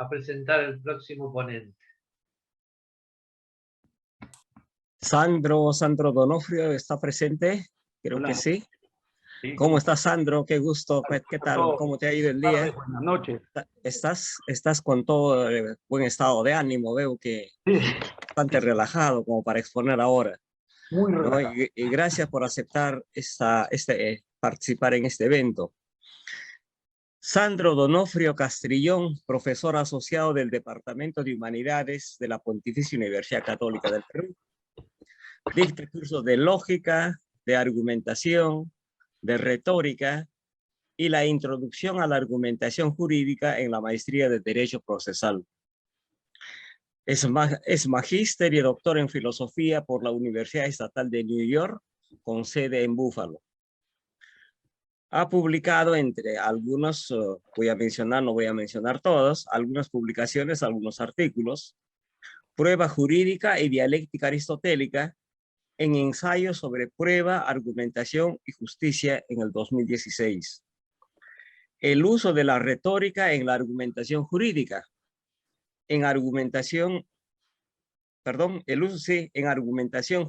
a presentar el próximo ponente. Sandro Donofrio está presente, creo Hola. que sí. Sí, ¿Cómo sí. estás, Sandro? Qué gusto, ¿qué tal? ¿Cómo te ha ido el día? Buenas noches. ¿Estás con todo buen estado de ánimo? Veo que Sí, bastante relajado como para exponer ahora, muy ¿no? relajado. Y gracias por aceptar participar en este evento. Sandro Donofrio Castrillón, profesor asociado del Departamento de Humanidades de la Pontificia Universidad Católica del Perú. Dicta cursos de lógica, de argumentación, de retórica y la introducción a la argumentación jurídica en la maestría de Derecho Procesal. Es magíster y doctor en filosofía por la Universidad Estatal de New York, con sede en Buffalo. Ha publicado entre algunos, no voy a mencionar todos, algunas publicaciones, algunos artículos, Prueba jurídica y dialéctica aristotélica, en ensayos sobre prueba, argumentación y justicia en el 2016. El uso de la retórica en la argumentación jurídica, en argumentación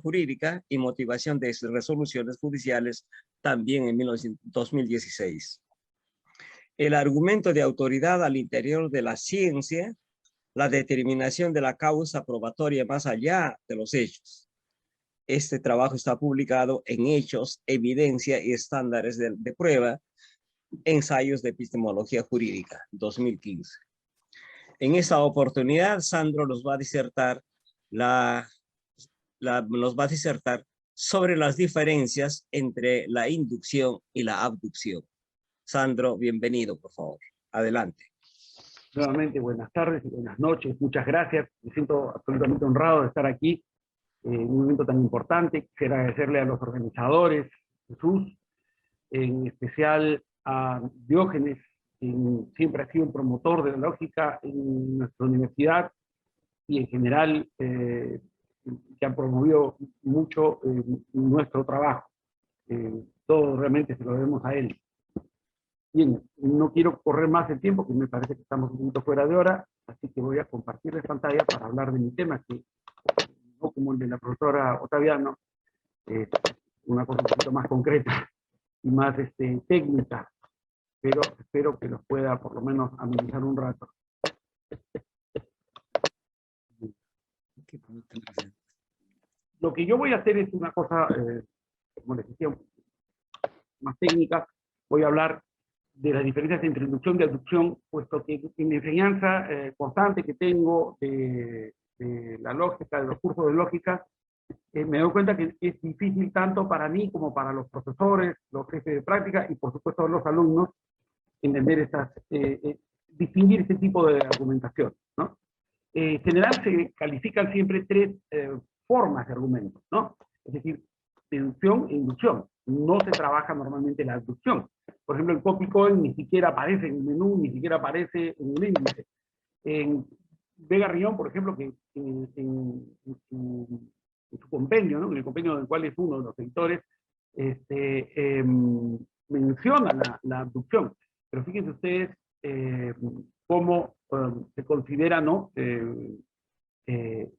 jurídica y motivación de resoluciones judiciales, también en 2016. El argumento de autoridad al interior de la ciencia, la determinación de la causa probatoria más allá de los hechos. Este trabajo está publicado en Hechos, Evidencia y Estándares de Prueba, Ensayos de Epistemología Jurídica, 2015. En esta oportunidad, Sandro nos va a disertar sobre las diferencias entre la inducción y la abducción. Sandro, bienvenido, por favor. Adelante. Nuevamente, buenas tardes y buenas noches. Muchas gracias. Me siento absolutamente honrado de estar aquí en un momento tan importante. Quisiera agradecerle a los organizadores, Jesús, en especial a Diógenes, quien siempre ha sido un promotor de la lógica en nuestra universidad y en general que han promovido mucho nuestro trabajo. Todo realmente se lo debemos a él. Bien, no quiero correr más el tiempo, que me parece que estamos un poquito fuera de hora, así que voy a compartirles pantalla para hablar de mi tema, que no como el de la profesora Ottaviano, una cosa un poquito más concreta y más técnica, pero espero que los pueda por lo menos amenizar un rato. Lo que yo voy a hacer es una cosa, como les decía, más técnica. Voy a hablar de las diferencias entre inducción y abducción, puesto que en la enseñanza constante que tengo de la lógica, de los cursos de lógica, me doy cuenta que es difícil tanto para mí como para los profesores, los jefes de práctica y por supuesto los alumnos, entender distinguir este tipo de argumentación, ¿no? En general se califican siempre tres formas de argumentos, ¿no? Es decir, deducción e inducción. No se trabaja normalmente la abducción. Por ejemplo, el copy-coin ni siquiera aparece en el menú, ni siquiera aparece en el índice. En Vega Riñón, por ejemplo, que en su compendio, ¿no? En el compendio del cual es uno de los editores, menciona la abducción. Pero fíjense ustedes cómo se considera, ¿no?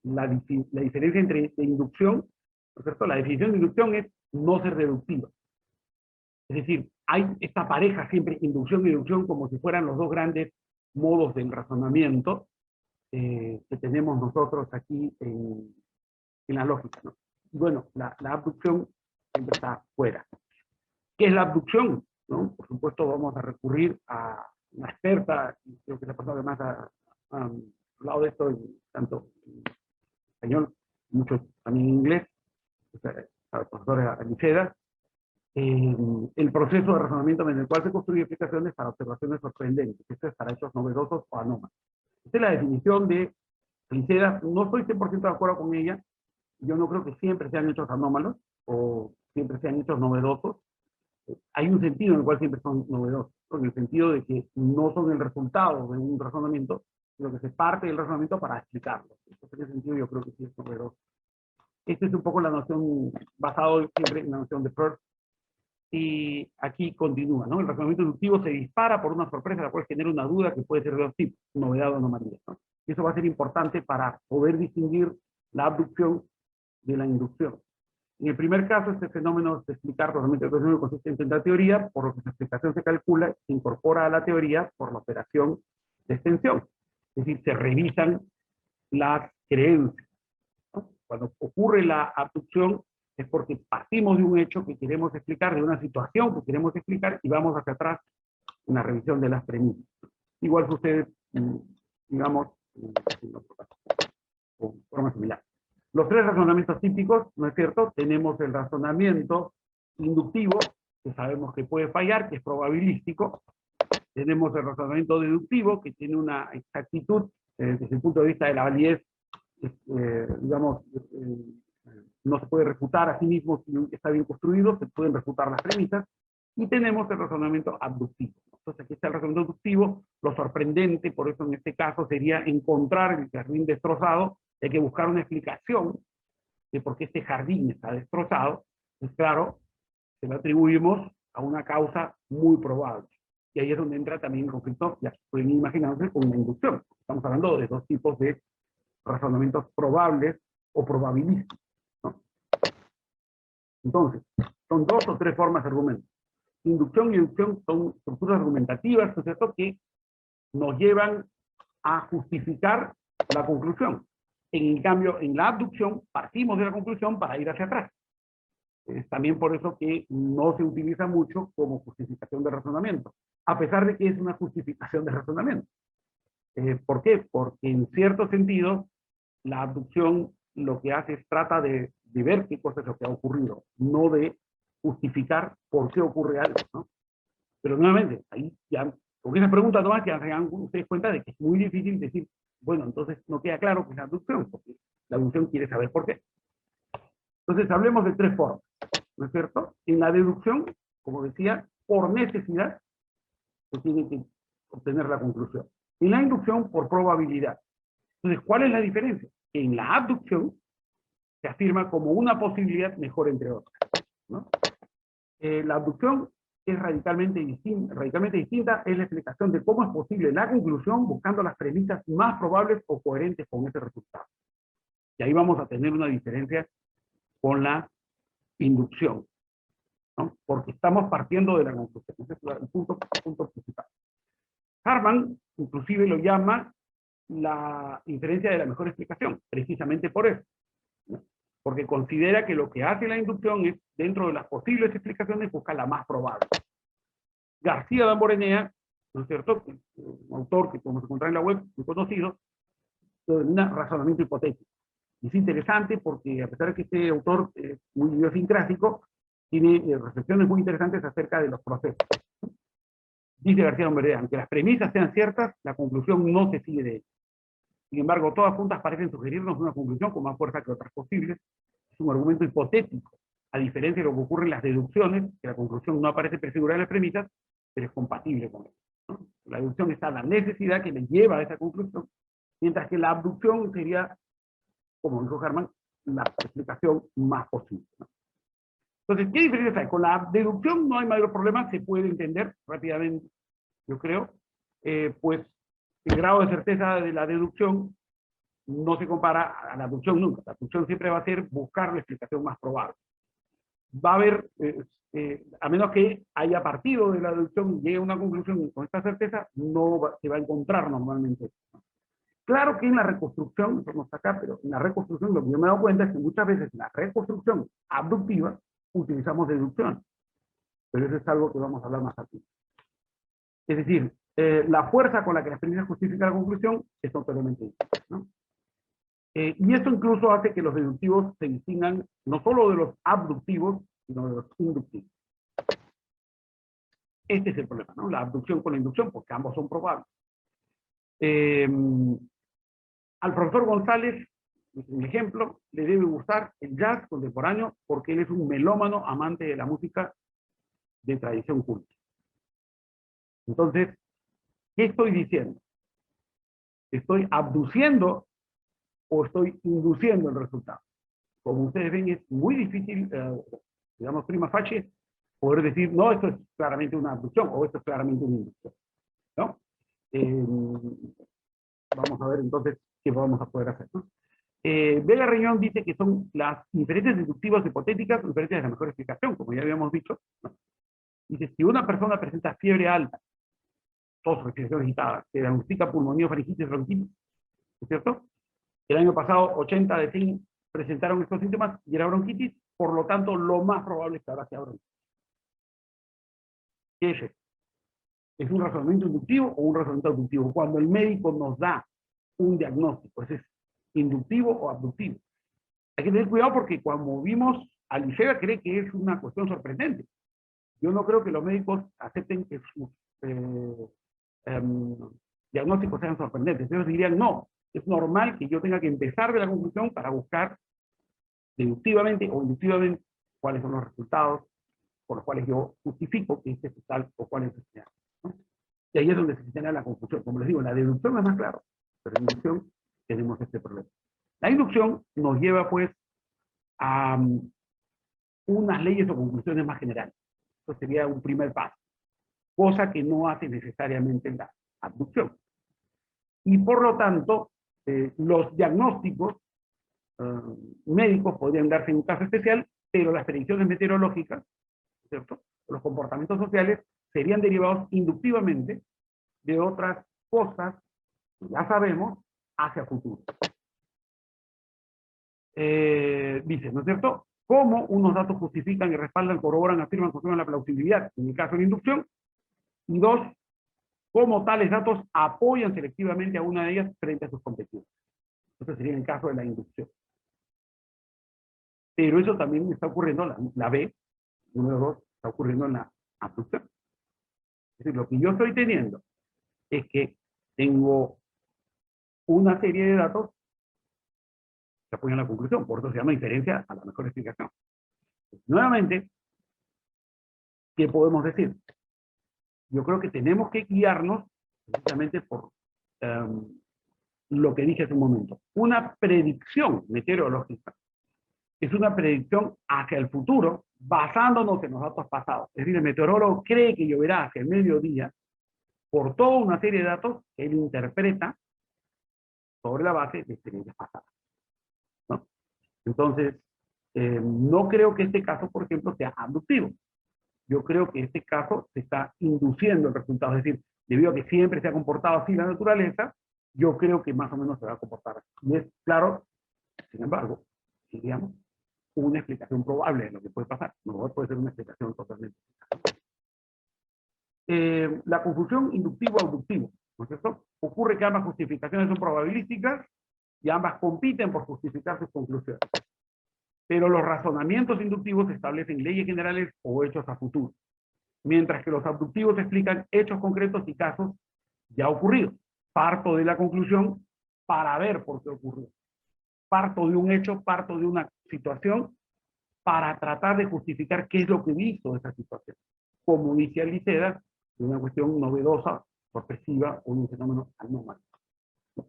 La diferencia entre inducción, ¿no es cierto? La definición de inducción es no ser deductiva. Es decir, hay esta pareja siempre, inducción y deducción, como si fueran los dos grandes modos del razonamiento que tenemos nosotros aquí en la lógica, ¿no? Y bueno, la abducción siempre está fuera. ¿Qué es la abducción? ¿No? Por supuesto, vamos a recurrir a una experta, y creo que la persona que más ha hablado de esto, tanto en español, mucho también en inglés, la profesora Aniceda, el proceso de razonamiento en el cual se construyen explicaciones para observaciones sorprendentes. Esto es para hechos novedosos o anómalos. Esta es la definición de Aniceda. No estoy 100% de acuerdo con ella. Yo no creo que siempre sean hechos anómalos o siempre sean hechos novedosos. Hay un sentido en el cual siempre son novedosos, en el sentido de que no son el resultado de un razonamiento, sino que se parte del razonamiento para explicarlo. Entonces, en ese sentido yo creo que sí es novedoso. Esta es un poco la noción, basado siempre en la noción de Peirce, Y aquí continúa, ¿no? El razonamiento inductivo se dispara por una sorpresa, la cual genera una duda que puede ser de dos tipos, novedad o anomalía, ¿no? Y eso va a ser importante para poder distinguir la abducción de la inducción. En el primer caso, este fenómeno de explicar razonamiento ecuacional consistente en la teoría, por lo que su explicación se calcula, se incorpora a la teoría por la operación de extensión. Es decir, se revisan las creencias, ¿no? Cuando ocurre la abducción es porque partimos de un hecho que queremos explicar, de una situación que queremos explicar, y vamos hacia atrás en la revisión de las premisas. Igual sucede, digamos, con forma similar. Los tres razonamientos típicos, ¿no es cierto? Tenemos el razonamiento inductivo, que sabemos que puede fallar, que es probabilístico. Tenemos el razonamiento deductivo, que tiene una exactitud, desde el punto de vista de la validez, digamos, no se puede refutar a sí mismo si está bien construido, se pueden refutar las premisas. Y tenemos el razonamiento abductivo. Entonces aquí está el razonamiento abductivo. Lo sorprendente, por eso en este caso, sería encontrar el jardín destrozado. Hay que buscar una explicación de por qué este jardín está destrozado. Pues claro, se lo atribuimos a una causa muy probable. Y ahí es donde entra también el conflicto, ya pueden imaginarse, con una inducción. Estamos hablando de dos tipos de razonamientos probables o probabilísticos, ¿no? Entonces, son dos o tres formas de argumento. Inducción y deducción son estructuras argumentativas, ¿no es cierto?, que nos llevan a justificar la conclusión. En cambio, en la abducción partimos de la conclusión para ir hacia atrás. Es también por eso que no se utiliza mucho como justificación de razonamiento, a pesar de que es una justificación de razonamiento. ¿Por qué? Porque en cierto sentido, la abducción lo que hace es trata de ver qué cosa es lo que ha ocurrido, no de justificar por qué ocurre algo, ¿no? Pero nuevamente, ahí ya, con esa pregunta nomás ya se dan ustedes cuenta de que es muy difícil decir, bueno, entonces no queda claro que es la abducción, porque la abducción quiere saber por qué. Entonces hablemos de tres formas, ¿no es cierto? En la deducción, como decía, por necesidad, se tiene que obtener la conclusión. En la inducción, por probabilidad. Entonces, ¿cuál es la diferencia? En la abducción se afirma como una posibilidad mejor entre otras, ¿no? La abducción es radicalmente distinta, es la explicación de cómo es posible la conclusión buscando las premisas más probables o coherentes con ese resultado. Y ahí vamos a tener una diferencia con la inducción, ¿no? Porque estamos partiendo de la conclusión. Ese es el punto principal. Harman inclusive lo llama la inferencia de la mejor explicación, precisamente por eso, ¿no? Porque considera que lo que hace la inducción es, dentro de las posibles explicaciones, buscar la más probable. García Damborenea, ¿no es cierto?, un autor que podemos encontrar en la web, muy conocido, lo denomina razonamiento hipotético. Es interesante porque, a pesar de que este autor es muy idiosincrático, tiene reflexiones muy interesantes acerca de los procesos. Dice García Damborenea, aunque las premisas sean ciertas, la conclusión no se sigue de ellas. Sin embargo, todas juntas parecen sugerirnos una conclusión con más fuerza que otras posibles. Es un argumento hipotético, a diferencia de lo que ocurre en las deducciones, que la conclusión no aparece prefigurada en las premisas, pero es compatible con eso, ¿no? La deducción está en la necesidad que le lleva a esa conclusión, mientras que la abducción sería, como dijo Harman, la explicación más posible, ¿no? Entonces, ¿qué diferencias hay? Con la deducción no hay mayor problema, se puede entender rápidamente, yo creo, pues el grado de certeza de la deducción no se compara a la abducción nunca. La abducción siempre va a ser buscar la explicación más probable. Va a haber, a menos que haya partido de la deducción y llegue a una conclusión con esta certeza, se va a encontrar normalmente. Claro que en la reconstrucción, eso no está acá, pero en la reconstrucción lo que yo me he dado cuenta es que muchas veces en la reconstrucción abductiva utilizamos deducción. Pero eso es algo que vamos a hablar más aquí. Es decir, la fuerza con la que la experiencia justifica la conclusión es totalmente distinta, ¿no? Y esto incluso hace que los deductivos se distingan no solo de los abductivos, sino de los inductivos. Este es el problema, ¿no? La abducción con la inducción, porque ambos son probables. Al profesor González, un ejemplo, le debe gustar el jazz contemporáneo porque él es un melómano amante de la música de tradición culta. Entonces, ¿qué estoy diciendo? ¿Estoy abduciendo o estoy induciendo el resultado? Como ustedes ven, es muy difícil, digamos, prima facie, poder decir, no, esto es claramente una abducción o esto es claramente una inducción, ¿no? Vamos a ver entonces qué vamos a poder hacer, ¿no? Vega Reñón dice que son las inferencias deductivas hipotéticas inferencias de la mejor explicación, como ya habíamos dicho, ¿no? Dice, si una persona presenta fiebre alta, tos, respiración agitada, se diagnostica pulmonía, faringitis, bronquitis, ¿no es cierto? El año pasado 80 de 100 presentaron estos síntomas y era bronquitis, por lo tanto lo más probable es que ahora sea bronquitis. ¿Qué es esto? ¿Es un razonamiento inductivo o un razonamiento abductivo? Cuando el médico nos da un diagnóstico, ¿es inductivo o abductivo? Hay que tener cuidado porque cuando vimos a Licea cree que es una cuestión sorprendente. Yo no creo que los médicos acepten que sus diagnósticos sean sorprendentes. Ellos dirían, no, es normal que yo tenga que empezar de la conclusión para buscar deductivamente o inductivamente cuáles son los resultados por los cuales yo justifico que este es tal o cuál es este, ¿no? Y ahí es donde se genera la confusión. Como les digo, la deducción es más claro, pero en inducción tenemos este problema. La inducción nos lleva, pues, a unas leyes o conclusiones más generales. Eso sería un primer paso, cosa que no hace necesariamente la abducción. Y por lo tanto, los diagnósticos médicos podrían darse en un caso especial, pero las predicciones meteorológicas, ¿cierto?, los comportamientos sociales serían derivados inductivamente de otras cosas que ya sabemos hacia futuro. Dice, ¿no es cierto?, cómo unos datos justifican y respaldan, corroboran, afirman, confirman la plausibilidad en el caso de la inducción, y dos, cómo tales datos apoyan selectivamente a una de ellas frente a sus competidores. Eso sería en el caso de la inducción. Pero eso también está ocurriendo, la B, número 2, está ocurriendo en la abducción. Es decir, lo que yo estoy teniendo es que tengo una serie de datos que apoyan la conclusión, por eso se llama inferencia a la mejor explicación. Nuevamente, ¿qué podemos decir? Yo creo que tenemos que guiarnos precisamente por lo que dije hace un momento. Una predicción meteorológica es una predicción hacia el futuro basándonos en los datos pasados. Es decir, el meteorólogo cree que lloverá hacia el mediodía por toda una serie de datos que él interpreta sobre la base de experiencias pasadas, ¿no? Entonces, no creo que este caso, por ejemplo, sea abductivo. Yo creo que este caso se está induciendo el resultado. Es decir, debido a que siempre se ha comportado así la naturaleza, yo creo que más o menos se va a comportar así. Y es claro, sin embargo, digamos, una explicación probable de lo que puede pasar. No puede ser una explicación totalmente. La confusión inductivo-abductivo, ¿no es cierto? Ocurre que ambas justificaciones son probabilísticas y ambas compiten por justificar sus conclusiones. Pero los razonamientos inductivos establecen leyes generales o hechos a futuro, mientras que los abductivos explican hechos concretos y casos ya ocurridos. Parto de la conclusión para ver por qué ocurrió. Parto de un hecho, parto de una situación para tratar de justificar qué es lo que hizo esa situación. Como dice Aliceda, una cuestión novedosa, sorpresiva o un fenómeno anómalo.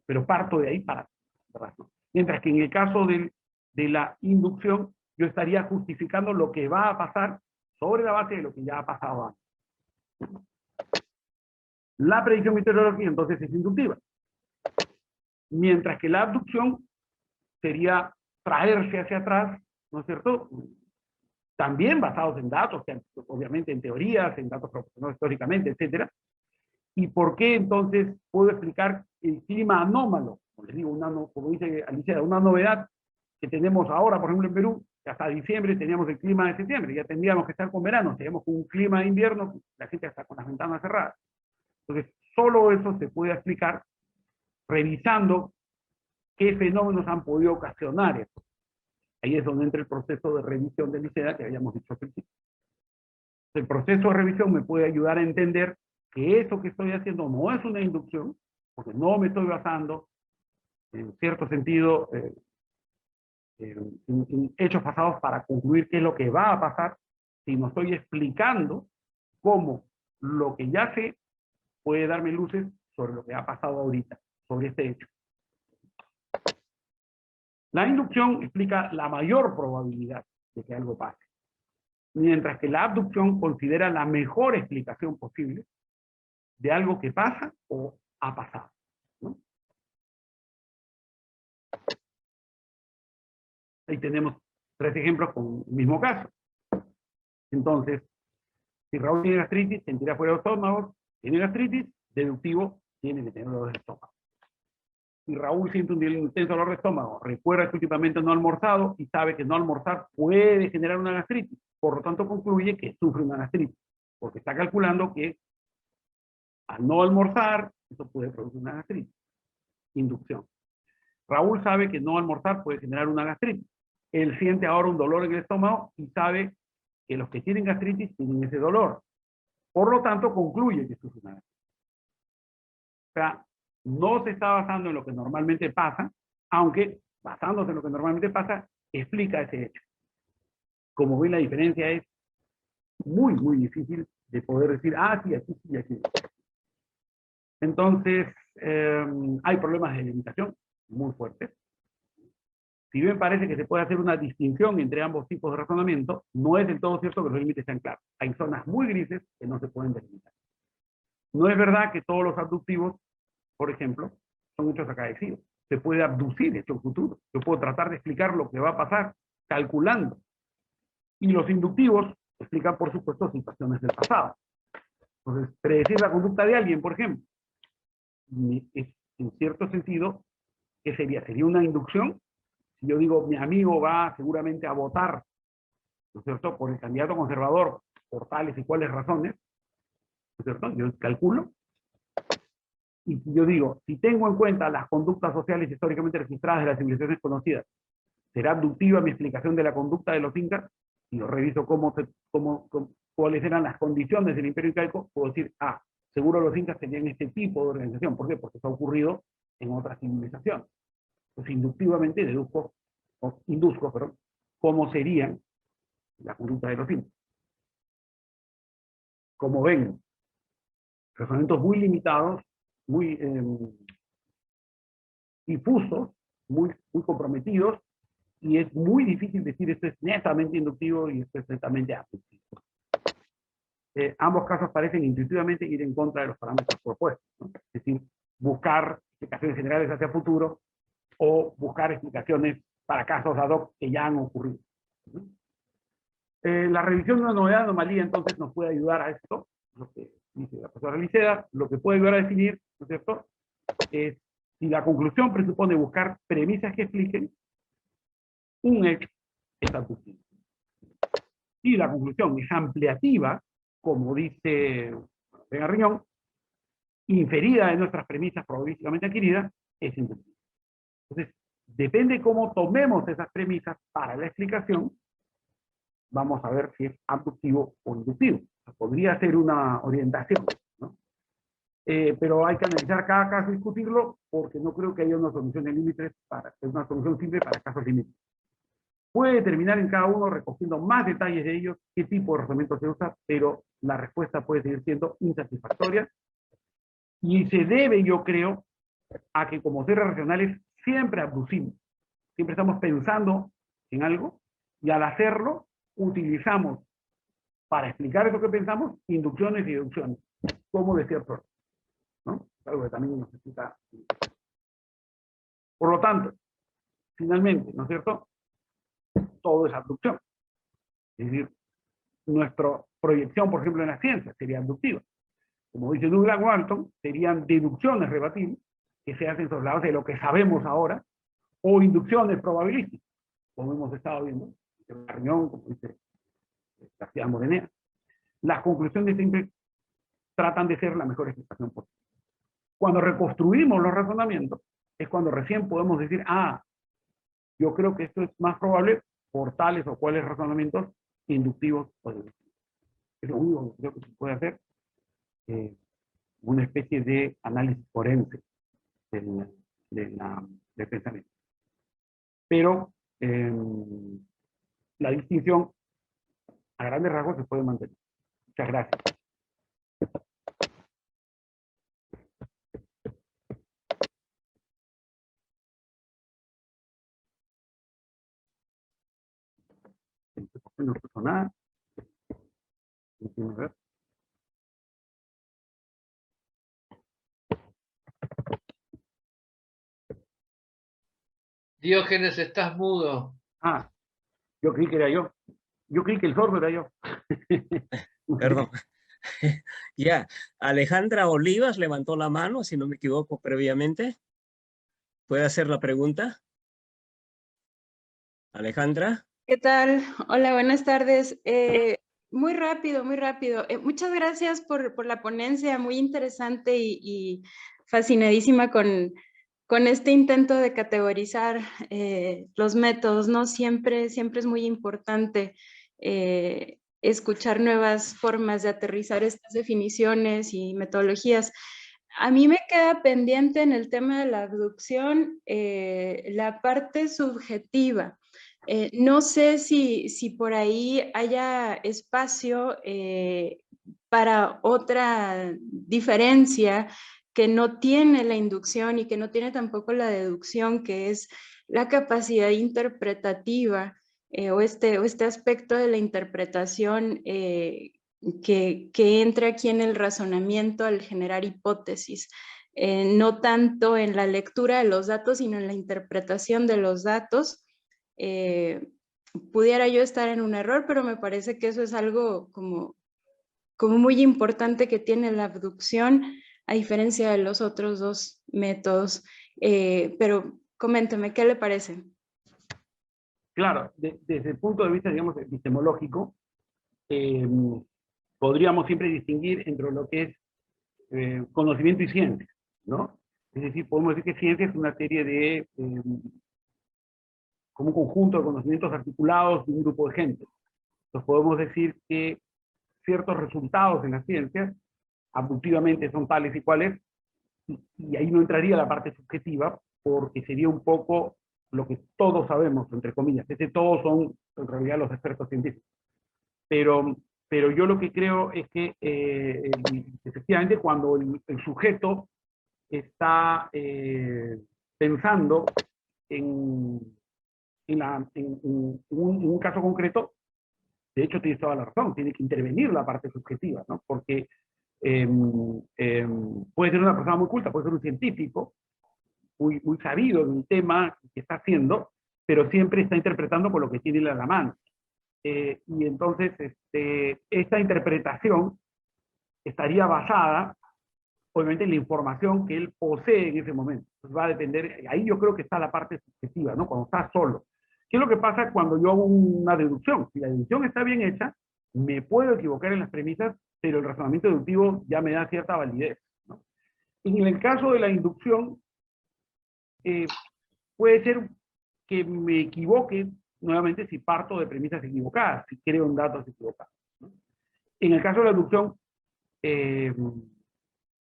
Pero parto de ahí para razón. Mientras que en el caso de la inducción, yo estaría justificando lo que va a pasar sobre la base de lo que ya ha pasado antes. La predicción meteorológica entonces es inductiva. Mientras que la abducción sería traerse hacia atrás, ¿no es cierto?, también basados en datos, obviamente en teorías, en datos proporcionados históricamente, etcétera. ¿Y por qué entonces puedo explicar el clima anómalo? Como les digo, como dice Alicia, una novedad que tenemos ahora, por ejemplo, en Perú, que hasta diciembre teníamos el clima de septiembre, ya tendríamos que estar con verano, teníamos un clima de invierno, la gente está con las ventanas cerradas. Entonces, solo eso se puede explicar revisando qué fenómenos han podido ocasionar eso. Ahí es donde entra el proceso de revisión de Licea que habíamos dicho al principio. El proceso de revisión me puede ayudar a entender que eso que estoy haciendo no es una inducción, porque no me estoy basando, en cierto sentido, en hechos pasados para concluir qué es lo que va a pasar, sino estoy explicando cómo lo que ya sé puede darme luces sobre lo que ha pasado ahorita, sobre este hecho. La inducción explica la mayor probabilidad de que algo pase. mientras que la abducción considera la mejor explicación posible de algo que pasa o ha pasado, ¿no? Ahí tenemos 3 ejemplos con el mismo caso. Entonces, si Raúl tiene gastritis, sentirá fuera del estómago, tiene gastritis, deductivo, tiene que tener dolor de estómago. Si Raúl siente un intenso dolor de estómago, recuerda que últimamente no ha almorzado y sabe que no almorzar puede generar una gastritis, por lo tanto concluye que sufre una gastritis, porque está calculando que al no almorzar, eso puede producir una gastritis. Inducción. Raúl sabe que no almorzar puede generar una gastritis. Él siente ahora un dolor en el estómago y sabe que los que tienen gastritis tienen ese dolor. Por lo tanto, concluye que sufre una gastritis. O sea, no se está basando en lo que normalmente pasa, aunque basándose en lo que normalmente pasa, explica ese hecho. Como ven, la diferencia es muy, muy difícil de poder decir, ah, sí, aquí sí, aquí. Entonces, hay problemas de limitación muy fuertes. Si bien parece que se puede hacer una distinción entre ambos tipos de razonamiento, no es del todo cierto que los límites sean claros. Hay zonas muy grises que no se pueden delimitar. No es verdad que todos los abductivos, por ejemplo, son hechos acaecidos. Se puede abducir hechos futuros. Yo puedo tratar de explicar lo que va a pasar calculando. Y los inductivos explican, por supuesto, situaciones del pasado. Entonces, predecir la conducta de alguien, por ejemplo, es, en cierto sentido, ¿qué sería? ¿Sería una inducción? Si yo digo, mi amigo va seguramente a votar, ¿no es cierto?, por el candidato conservador, por tales y cuales razones, ¿no es cierto?, yo calculo. Y si yo digo, si tengo en cuenta las conductas sociales históricamente registradas de las civilizaciones conocidas, ¿será abductiva mi explicación de la conducta de los incas? Si yo reviso cuáles eran las condiciones del imperio incaico, puedo decir, ah, seguro los incas tenían este tipo de organización. ¿Por qué? Porque eso ha ocurrido en otras civilizaciones. Pues inductivamente induzco, perdón, cómo serían la conducta de los incas. Como ven, razonamientos muy limitados, muy difusos, muy comprometidos, y es muy difícil decir esto es netamente inductivo y esto es netamente abductivo. Ambos casos parecen intuitivamente ir en contra de los parámetros propuestos, ¿no? Es decir, buscar explicaciones generales hacia el futuro o buscar explicaciones para casos ad hoc que ya han ocurrido, ¿no? La revisión de una novedad anomalía entonces nos puede ayudar a esto, lo que dice la profesora Liceda, lo que puede ayudar a definir, ¿no es cierto?, es si la conclusión presupone buscar premisas que expliquen un hecho, es abductivo. Si la conclusión es ampliativa, como dice Vega Riñón, inferida de nuestras premisas probabilísticamente adquiridas, es inductivo. Entonces, depende cómo tomemos esas premisas para la explicación, vamos a ver si es abductivo o inductivo. O sea, podría ser una orientación, ¿no? Pero hay que analizar cada caso y discutirlo, porque no creo que haya una solución de límites una solución simple para casos límites. Puede determinar en cada uno, recogiendo más detalles de ellos, qué tipo de razonamiento se usa, pero la respuesta puede seguir siendo insatisfactoria. Y se debe, yo creo, a que como seres racionales siempre abducimos. Siempre estamos pensando en algo, y al hacerlo, utilizamos para explicar eso que pensamos, inducciones y deducciones, como decía Freud, ¿no? Algo que también necesita. Por lo tanto, finalmente, ¿no es cierto?, todo es abducción. Es decir, nuestra proyección, por ejemplo, en la ciencia sería abductiva. Como dice Douglas Walton, serían deducciones rebatibles que se hacen sobre la base de lo que sabemos ahora, o inducciones probabilísticas, como hemos estado viendo, en la reunión, como dice García Morenea. Las conclusiones siempre tratan de ser la mejor explicación posible. Cuando reconstruimos los razonamientos, es cuando recién podemos decir, ah, yo creo que esto es más probable por tales o cuales razonamientos inductivos o deductivos. Es lo único que creo que se puede hacer, una especie de análisis forense del pensamiento. Pero la distinción a grandes rasgos se puede mantener. Muchas gracias. No puso nada. Déjeme ver. Diógenes, estás mudo. Ah, yo creí que era yo. Yo creí que el sordo era yo. Perdón. Ya, Alejandra Olivas levantó la mano, si no me equivoco previamente. ¿Puede hacer la pregunta? Alejandra. ¿Qué tal? Hola, buenas tardes. Muy rápido, muy rápido. Muchas gracias por la ponencia, muy interesante y fascinadísima con este intento de categorizar los métodos, ¿no? Siempre es muy importante escuchar nuevas formas de aterrizar estas definiciones y metodologías. A mí me queda pendiente en el tema de la abducción la parte subjetiva. No sé si por ahí haya espacio para otra diferencia que no tiene la inducción y que no tiene tampoco la deducción, que es la capacidad interpretativa o este aspecto de la interpretación que entra aquí en el razonamiento al generar hipótesis. No tanto en la lectura de los datos, sino en la interpretación de los datos. Pudiera yo estar en un error, pero me parece que eso es algo como muy importante que tiene la abducción, a diferencia de los otros dos métodos. Pero coménteme, ¿qué le parece? Claro, desde el punto de vista, digamos, epistemológico, podríamos siempre distinguir entre lo que es conocimiento y ciencia, ¿no? Es decir, podemos decir que ciencia es una serie de, como un conjunto de conocimientos articulados de un grupo de gente. Entonces podemos decir que ciertos resultados en las ciencias, abductivamente son tales y cuales, y ahí no entraría la parte subjetiva, porque sería un poco lo que todos sabemos, entre comillas. Todos son, en realidad, los expertos científicos. Pero yo lo que creo es que, efectivamente, cuando el sujeto está pensando en un caso concreto, de hecho tienes toda la razón, tiene que intervenir la parte subjetiva, ¿no? Porque puede ser una persona muy culta, puede ser un científico, muy sabido en un tema que está haciendo, pero siempre está interpretando por lo que tiene a la mano. Y entonces esta interpretación estaría basada, obviamente, en la información que él posee en ese momento. Entonces va a depender, ahí yo creo que está la parte subjetiva, ¿no? Cuando está solo. ¿Qué es lo que pasa cuando yo hago una deducción? Si la deducción está bien hecha, me puedo equivocar en las premisas, pero el razonamiento deductivo ya me da cierta validez, ¿no? En el caso de la inducción, puede ser que me equivoque nuevamente si parto de premisas equivocadas, si creo en datos equivocados, ¿no? En el caso de la deducción,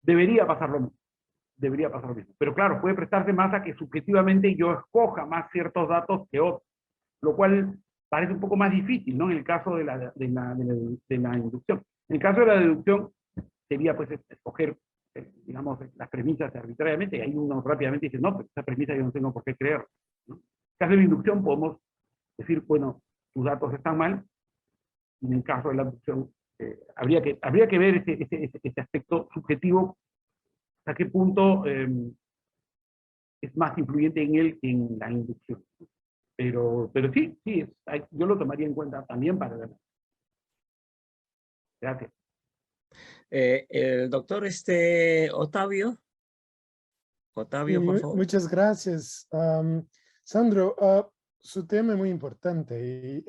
debería pasar lo mismo. Debería pasar lo mismo. Pero claro, puede prestarse más a que subjetivamente yo escoja más ciertos datos que otros, lo cual parece un poco más difícil, ¿no? En el caso de la inducción. En el caso de la deducción, sería pues escoger, digamos, las premisas arbitrariamente, y ahí uno rápidamente dice, no, pues esa premisa yo no tengo por qué creer, ¿no? En el caso de la inducción podemos decir, bueno, tus datos están mal, y en el caso de la deducción, habría que ver este aspecto subjetivo, hasta qué punto es más influyente en él que en la inducción. Pero sí, yo lo tomaría en cuenta también para ver. Gracias. El doctor Otavio. Otavio, por favor. Muchas gracias. Sandro, su tema es muy importante y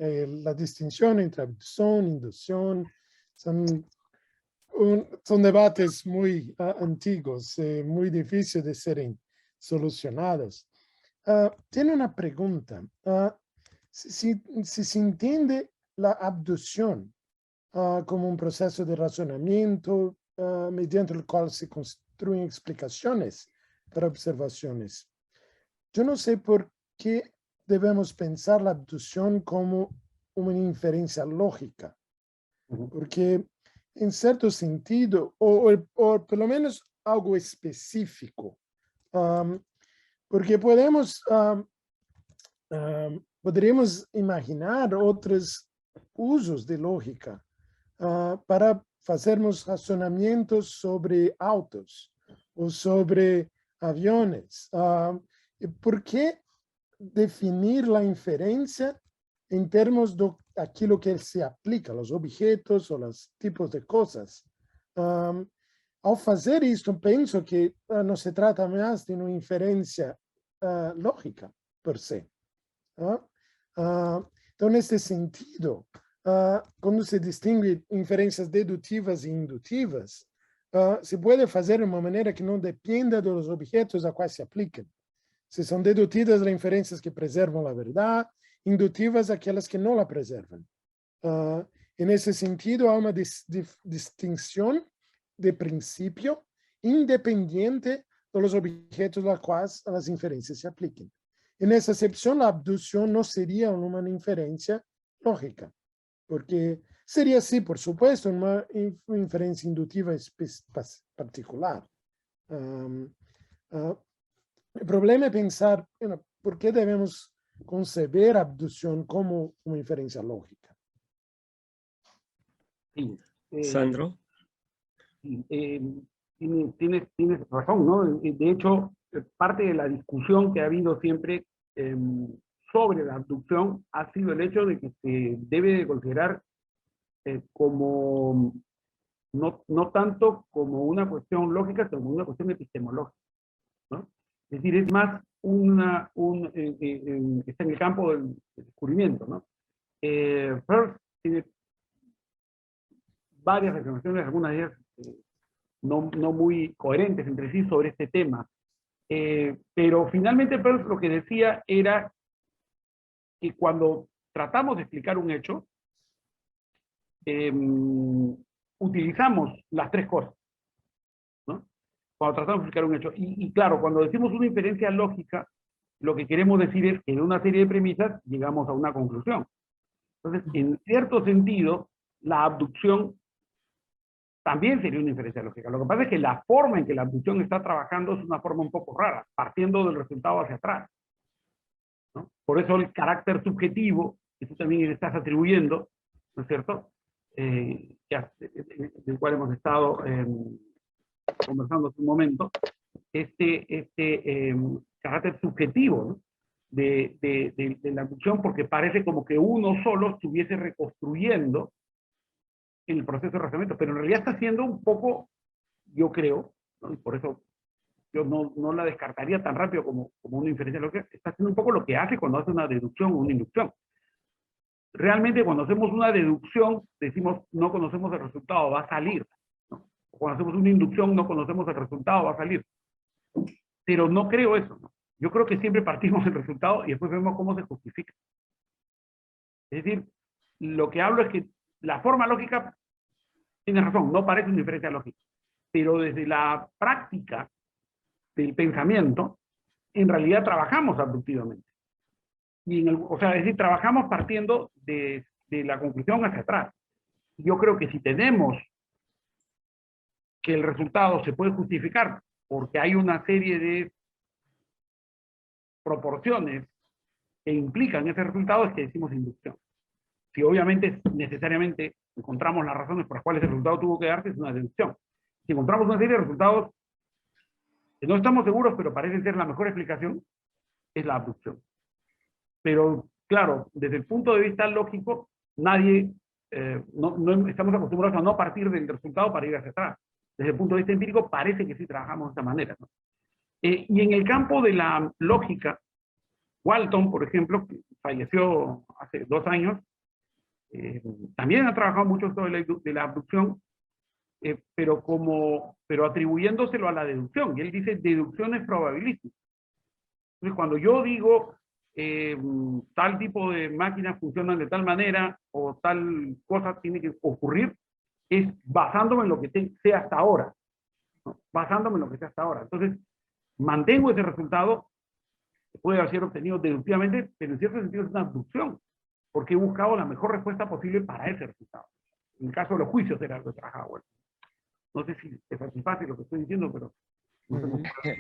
la distinción entre abducción e inducción son debates muy antiguos, muy difíciles de ser solucionados. Tiene una pregunta. Si se entiende la abducción como un proceso de razonamiento mediante el cual se construyen explicaciones para observaciones, yo no sé por qué debemos pensar la abducción como una inferencia lógica, porque en cierto sentido, o por lo menos algo específico, porque podríamos imaginar otros usos de lógica para hacernos razonamientos sobre autos o sobre aviones. ¿Por qué definir la inferencia en términos de aquello que se aplica, los objetos o los tipos de cosas? Al hacer esto, pienso que no se trata más de una inferencia lógica, per se. Entonces, en este sentido, cuando se distingue inferencias deductivas e inductivas, se puede hacer de una manera que no dependa de los objetos a cuales se apliquen. Si son deductivas las inferencias que preservan la verdad, inductivas aquellas que no la preservan. En ese sentido, hay una distinción de principio independiente de los objetos a los cuales las inferencias se apliquen. En esa excepción, la abducción no sería una inferencia lógica, porque sería, sí, por supuesto, una inferencia inductiva particular. El problema es pensar, ¿por qué debemos concebir abducción como una inferencia lógica? Sí, Sandro. Tienes razón, ¿no? De hecho, parte de la discusión que ha habido siempre sobre la abducción ha sido el hecho de que se debe de considerar como, no tanto como una cuestión lógica, sino como una cuestión epistemológica, ¿no? Es decir, es más está en el campo del descubrimiento, ¿no? Peirce tiene varias afirmaciones, algunas de ellas no muy coherentes entre sí sobre este tema. Pero finalmente Peirce lo que decía era que cuando tratamos de explicar un hecho, utilizamos las tres cosas, ¿no? Cuando tratamos de explicar un hecho. Y claro, cuando decimos una inferencia lógica, lo que queremos decir es que en una serie de premisas llegamos a una conclusión. Entonces, en cierto sentido, la abducción también sería una inferencia lógica. Lo que pasa es que la forma en que la abducción está trabajando es una forma un poco rara, partiendo del resultado hacia atrás, ¿no? Por eso el carácter subjetivo, que tú también le estás atribuyendo, ¿no es cierto? Del cual hemos estado conversando hace un momento, carácter subjetivo, ¿no? de la abducción, porque parece como que uno solo estuviese reconstruyendo en el proceso de razonamiento, pero en realidad está haciendo un poco, yo creo, ¿no? Y por eso yo no la descartaría tan rápido como una inferencia lógica, está haciendo un poco lo que hace cuando hace una deducción o una inducción. Realmente cuando hacemos una deducción, decimos no conocemos el resultado, va a salir, ¿no? Cuando hacemos una inducción, no conocemos el resultado, va a salir. Pero no creo eso, ¿no? Yo creo que siempre partimos del resultado y después vemos cómo se justifica. Es decir, lo que hablo es que la forma lógica, tiene razón, no parece una inferencia lógica, pero desde la práctica del pensamiento, en realidad trabajamos abductivamente. O sea, es decir, trabajamos partiendo de la conclusión hacia atrás. Yo creo que si tenemos que el resultado se puede justificar porque hay una serie de proporciones que implican ese resultado, es que decimos inducción. Si obviamente necesariamente encontramos las razones por las cuales el resultado tuvo que darse, es una deducción. Si encontramos una serie de resultados que no estamos seguros, pero parecen ser la mejor explicación, es la abducción. Pero, claro, desde el punto de vista lógico, nadie, no estamos acostumbrados a no partir del resultado para ir hacia atrás. Desde el punto de vista empírico, parece que sí trabajamos de esta manera, ¿no? Y en el campo de la lógica, Walton, por ejemplo, que falleció hace 2 años, también ha trabajado mucho sobre la abducción, pero atribuyéndoselo a la deducción. Y él dice deducciones probabilísticas. Entonces, cuando yo digo tal tipo de máquinas funcionan de tal manera o tal cosa tiene que ocurrir, es basándome en lo que sé hasta ahora, ¿no? Basándome en lo que sé hasta ahora. Entonces, mantengo ese resultado, que puede ser obtenido deductivamente, pero en cierto sentido es una abducción, porque he buscado la mejor respuesta posible para ese resultado. En el caso de los juicios era algo que trabajaba Walton. No sé si es satisfácil lo que estoy diciendo, pero no sé.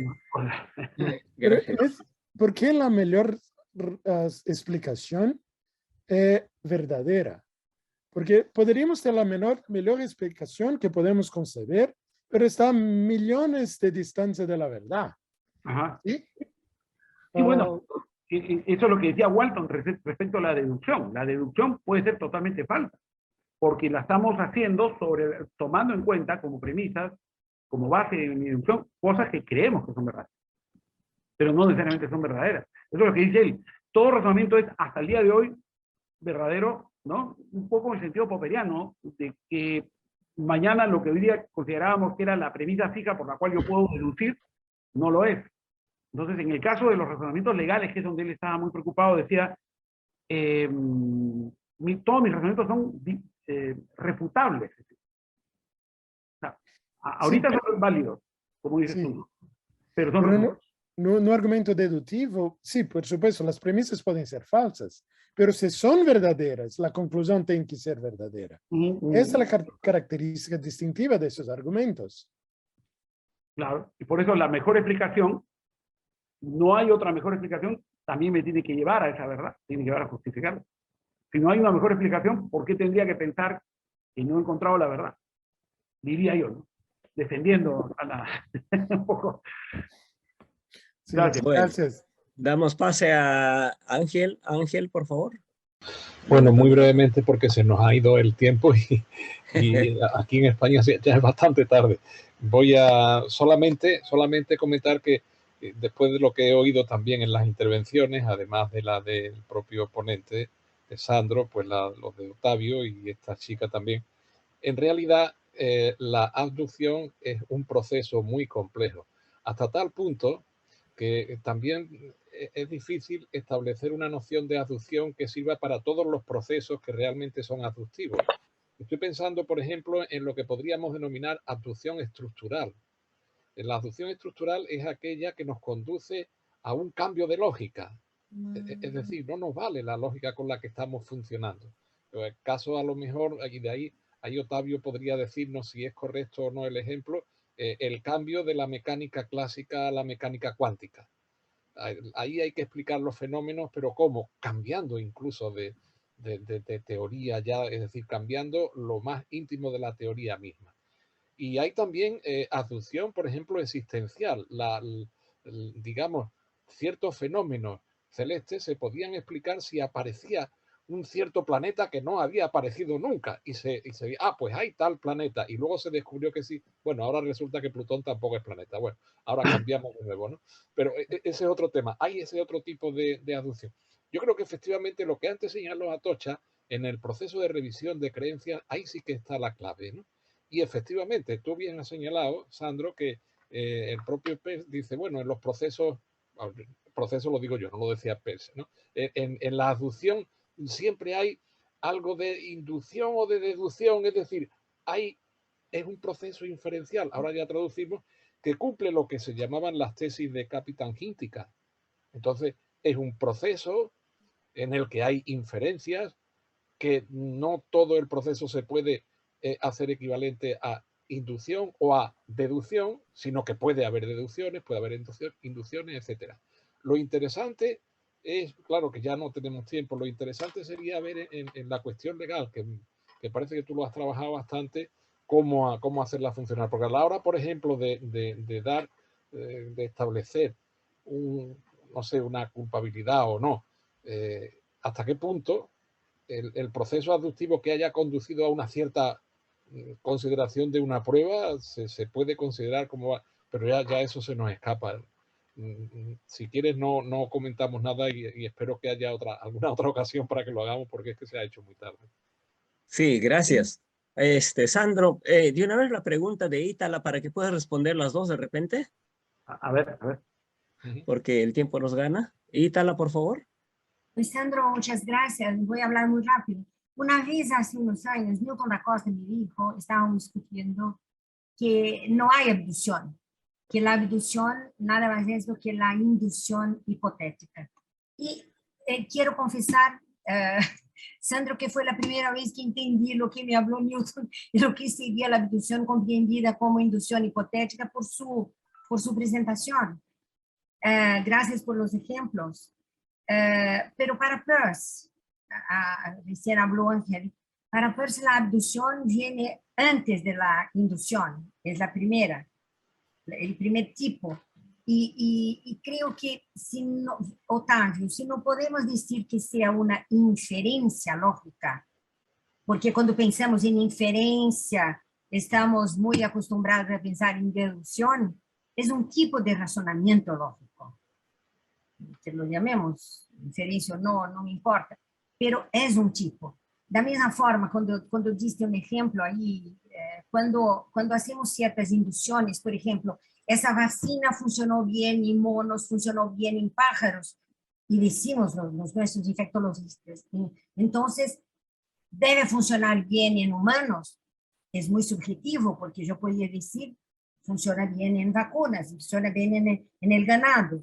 ¿Por qué la mejor explicación es verdadera? Porque podríamos tener la mejor explicación que podemos conceder, pero está a millones de distancia de la verdad. Ajá. ¿Sí? Y bueno, eso es lo que decía Walton respecto a la deducción. La deducción puede ser totalmente falsa, porque la estamos haciendo tomando en cuenta como premisas, como base de mi deducción, cosas que creemos que son verdaderas, pero no necesariamente son verdaderas. Eso es lo que dice él. Todo razonamiento es, hasta el día de hoy, verdadero, ¿no? Un poco en el sentido popperiano, de que mañana lo que hoy día considerábamos que era la premisa fija por la cual yo puedo deducir, no lo es. Entonces, en el caso de los razonamientos legales, que es donde él estaba muy preocupado, decía, todos mis razonamientos son refutables. O sea, ahorita Sí, son válidos, como dices sí. tú, pero son Pero refutables. no argumento deductivo, sí, por supuesto, las premisas pueden ser falsas, pero si son verdaderas, la conclusión tiene que ser verdadera. Esta es la característica distintiva de esos argumentos. Claro, y por eso la mejor explicación, no hay otra mejor explicación, también me tiene que llevar a esa verdad, tiene que llevar a justificarla. Si no hay una mejor explicación, ¿por qué tendría que pensar que no he encontrado la verdad? Diría yo, ¿no? Defendiendo a la... un poco. Sí, Gracias. Bueno, gracias. damos pase a Ángel. Ángel, por favor. Bueno, muy brevemente porque se nos ha ido el tiempo y aquí en España ya es bastante tarde. Voy a solamente comentar que después de lo que he oído también en las intervenciones, además de la del propio ponente, de Sandro, pues los de Octavio y esta chica también, en realidad la abducción es un proceso muy complejo, hasta tal punto que también es difícil establecer una noción de abducción que sirva para todos los procesos que realmente son abductivos. Estoy pensando, por ejemplo, en lo que podríamos denominar abducción estructural. La abducción estructural es aquella que nos conduce a un cambio de lógica. Es decir, no nos vale la lógica con la que estamos funcionando. En el caso, a lo mejor, y de ahí Octavio podría decirnos si es correcto o no el ejemplo, el cambio de la mecánica clásica a la mecánica cuántica. Ahí hay que explicar los fenómenos, pero ¿cómo? Cambiando incluso de teoría ya, es decir, cambiando lo más íntimo de la teoría misma. Y hay también abducción, por ejemplo, existencial. Digamos, ciertos fenómenos celestes se podían explicar si aparecía un cierto planeta que no había aparecido nunca y se pues hay tal planeta y luego se descubrió que sí. Bueno, ahora resulta que Plutón tampoco es planeta. Bueno, ahora cambiamos de nuevo, ¿no? Pero ese es otro tema. Hay ese otro tipo de abducción. Yo creo que efectivamente lo que antes señaló Atocha, en el proceso de revisión de creencias, ahí sí que está la clave, ¿no? Y efectivamente, tú bien has señalado, Sandro, que el propio Peirce dice, bueno, en los procesos lo digo yo, no lo decía Peirce, ¿no? En la abducción siempre hay algo de inducción o de deducción, es decir, es un proceso inferencial, ahora ya traducimos, que cumple lo que se llamaban las tesis de Capitán Hintika. Entonces, es un proceso en el que hay inferencias, que no todo el proceso se puede hacer equivalente a inducción o a deducción, sino que puede haber deducciones, puede haber inducciones, etc. Lo interesante es, claro que ya no tenemos tiempo, lo interesante sería ver en la cuestión legal, que parece que tú lo has trabajado bastante, cómo hacerla funcionar. Porque a la hora, por ejemplo, de establecer no sé, una culpabilidad o no, hasta qué punto el proceso abductivo que haya conducido a una cierta consideración de una prueba se puede considerar como, pero ya eso se nos escapa. Si quieres no comentamos nada y espero que haya alguna otra ocasión para que lo hagamos porque es que se ha hecho muy tarde. Sí, gracias. Sandro, de una vez la pregunta de Ítala para que puedas responder las dos de repente, A ver. porque el tiempo nos gana. Ítala, por favor. Pues Sandro, muchas gracias. Voy a hablar muy rápido. Una vez hace unos años, Newton da Costa y mi hijo estaban discutiendo que no hay abducción, que la abducción nada más es lo que la inducción hipotética. Y quiero confesar, Sandro, que fue la primera vez que entendí lo que me habló Newton y lo que sería la abducción comprendida como inducción hipotética por su presentación. Gracias por los ejemplos. Pero para Peirce, recién habló Ángel, Para fuerza la abducción viene antes de la inducción, es la primera, el primer tipo. Y creo que, Otávio, si no podemos decir que sea una inferencia lógica, porque cuando pensamos en inferencia, estamos muy acostumbrados a pensar en deducción, es un tipo de razonamiento lógico. Que lo llamemos inferencia o no me importa, pero es un tipo. Da misma forma, cuando diste un ejemplo ahí, cuando hacemos ciertas inducciones, por ejemplo, esa vacina funcionó bien en monos, funcionó bien en pájaros, y decimos los nuestros infectologistas, entonces debe funcionar bien en humanos. Es muy subjetivo, porque yo podría decir, funciona bien en vacunas, funciona bien en el ganado.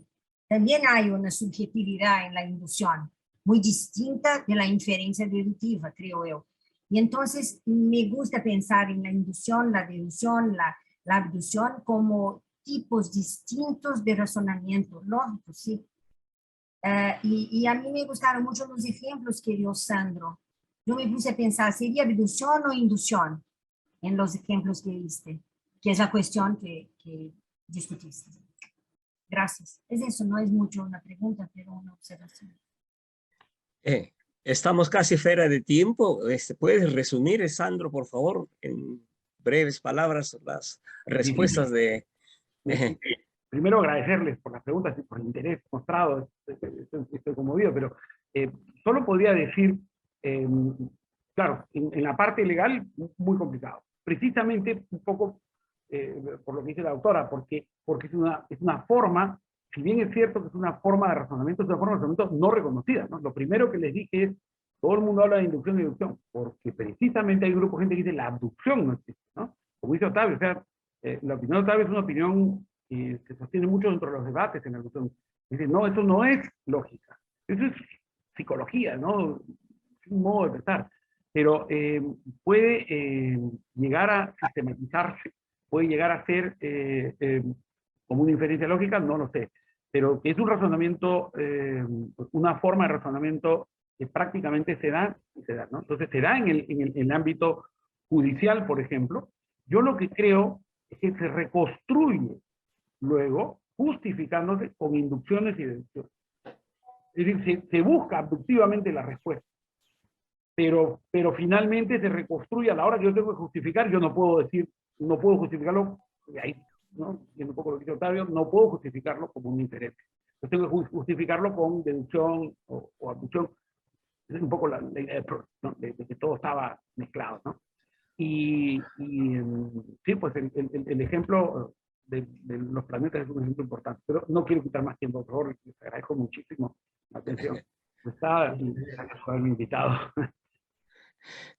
También hay una subjetividad en la inducción, muy distinta de la inferencia deductiva, creo yo. Y entonces me gusta pensar en la inducción, la deducción, la abducción como tipos distintos de razonamiento lógico, ¿sí? Y a mí me gustaron mucho los ejemplos que dio Sandro. Yo me puse a pensar, ¿sería abducción o inducción en los ejemplos que diste? Que es la cuestión que discutiste. Gracias. Es eso, no es mucho una pregunta, pero una observación. Estamos casi fuera de tiempo. ¿Puedes resumir, Sandro, por favor, en breves palabras, las respuestas de... Primero agradecerles por las preguntas y por el interés mostrado. Estoy conmovido, pero solo podría decir, claro, en la parte legal, muy complicado. Precisamente un poco por lo que dice la doctora, porque es una forma, si bien es cierto que es una forma de razonamiento, es una forma de razonamiento no reconocida, ¿no? Lo primero que les dije es, todo el mundo habla de inducción y deducción, porque precisamente hay un grupo de gente que dice la abducción no existe, ¿no? Como dice Otávio, o sea, la opinión de Otávio es una opinión que se sostiene mucho dentro de los debates en la abducción. Dice, no, eso no es lógica, eso es psicología, ¿no? Es un modo de pensar, pero puede llegar a sistematizarse, puede llegar a ser como una inferencia lógica, no lo sé, pero que es un razonamiento, una forma de razonamiento que prácticamente se da, ¿no? Entonces se da en el ámbito judicial, por ejemplo. Yo lo que creo es que se reconstruye luego justificándose con inducciones y deducciones. Es decir, se busca abductivamente la respuesta. Pero finalmente se reconstruye a la hora que yo tengo que justificar, yo no puedo decir, no puedo justificarlo, ahí, ¿no? Viendo un poco lo que dice Otávio, no puedo justificarlo como un inferencia. Yo tengo que justificarlo con deducción o abducción. Es un poco la idea ¿no? de que todo estaba mezclado, ¿no? Y sí, pues el ejemplo de los planetas es un ejemplo importante, pero no quiero quitar más tiempo, por favor, les agradezco muchísimo la atención. Está gracias por haberme invitado.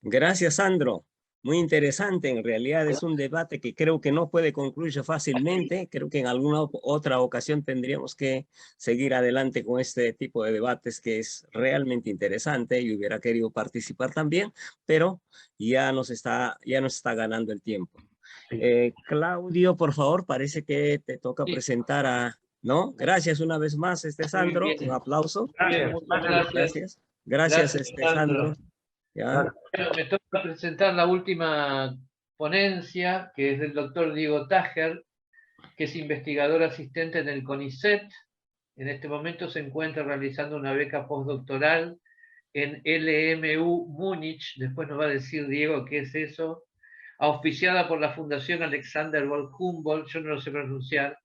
Gracias, Sandro. Muy interesante. En realidad es un debate que creo que no puede concluir fácilmente. Creo que en alguna otra ocasión tendríamos que seguir adelante con este tipo de debates que es realmente interesante y hubiera querido participar también, pero ya nos está ganando el tiempo. Claudio, por favor, parece que te toca presentar a... ¿No? Gracias una vez más, Sandro. Un aplauso. Gracias. Gracias, Sandro. ¿Ya? Bueno, me toca presentar la última ponencia, que es del doctor Diego Táger, que es investigador asistente en el CONICET. En este momento se encuentra realizando una beca postdoctoral en LMU Múnich, después nos va a decir Diego qué es eso, auspiciada por la Fundación Alexander von Humboldt, yo no lo sé pronunciar,